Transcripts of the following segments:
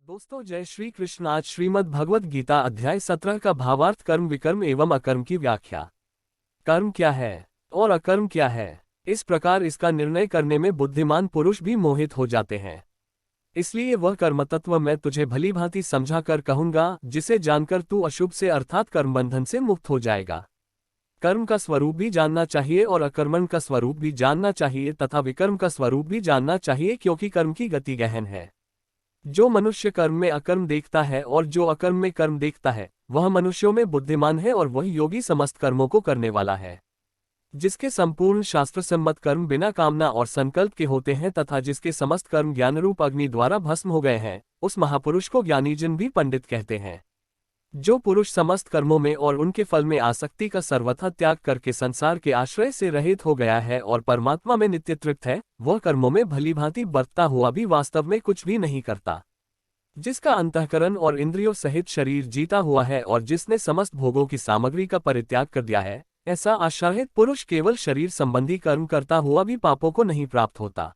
दोस्तों जय श्री कृष्ण। आज श्रीमद् भगवत गीता अध्याय 17 का भावार्थ कर्म विकर्म एवं अकर्म की व्याख्या। कर्म क्या है और अकर्म क्या है, इस प्रकार इसका निर्णय करने में बुद्धिमान पुरुष भी मोहित हो जाते हैं। इसलिए वह कर्म तत्व मैं तुझे भली भांति समझा कर कहूंगा, जिसे जानकर तू अशुभ से अर्थात कर्म बंधन से मुक्त हो जाएगा। कर्म का स्वरूप भी जानना चाहिए और अकर्मण का स्वरूप भी जानना चाहिए तथा विकर्म का स्वरूप भी जानना चाहिए, क्योंकि कर्म की गति गहन है। जो मनुष्य कर्म में अकर्म देखता है और जो अकर्म में कर्म देखता है, वह मनुष्यों में बुद्धिमान है और वही योगी समस्त कर्मों को करने वाला है। जिसके संपूर्ण शास्त्र सम्मत कर्म बिना कामना और संकल्प के होते हैं तथा जिसके समस्त कर्म ज्ञान रूप अग्नि द्वारा भस्म हो गए हैं, उस महापुरुष को ज्ञानीजन भी पंडित कहते हैं। जो पुरुष समस्त कर्मों में और उनके फल में आसक्ति का सर्वथा त्याग करके संसार के आश्रय से रहित हो गया है और परमात्मा में नित्य तृप्त है, वह कर्मों में भलीभांति बरतता हुआ भी वास्तव में कुछ भी नहीं करता। जिसका अंतःकरण और इंद्रियों सहित शरीर जीता हुआ है और जिसने समस्त भोगों की सामग्री का परित्याग कर दिया है, ऐसा आश्रित पुरुष केवल शरीर संबंधी कर्म करता हुआ भी पापों को नहीं प्राप्त होता।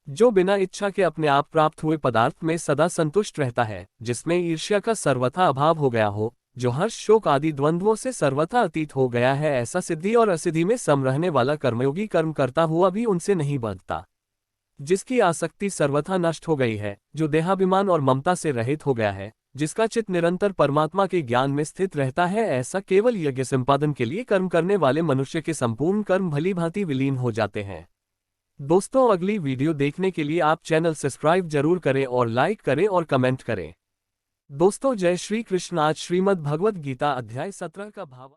जो बिना इच्छा के अपने आप प्राप्त हुए पदार्थ में सदा संतुष्ट रहता है, जिसमें ईर्ष्या का सर्वथा अभाव हो गया हो, जो हर्ष शोक आदि द्वंद्वों से सर्वथा अतीत हो गया है, ऐसा सिद्धि और असिद्धि में सम रहने वाला कर्मयोगी कर्म करता हुआ भी उनसे नहीं बंधता। जिसकी आसक्ति सर्वथा नष्ट हो गई है, जो देहाभिमान और ममता से रहित हो गया है, जिसका चित्त निरंतर परमात्मा के ज्ञान में स्थित रहता है, ऐसा केवल यज्ञ संपादन के लिए कर्म करने वाले मनुष्य के संपूर्ण कर्म भली भांति विलीन हो जाते हैं। दोस्तों, अगली वीडियो देखने के लिए आप चैनल सब्सक्राइब जरूर करें और लाइक करें और कमेंट करें। दोस्तों जय श्री कृष्ण। आज श्रीमद् भगवत गीता अध्याय 17 का भाव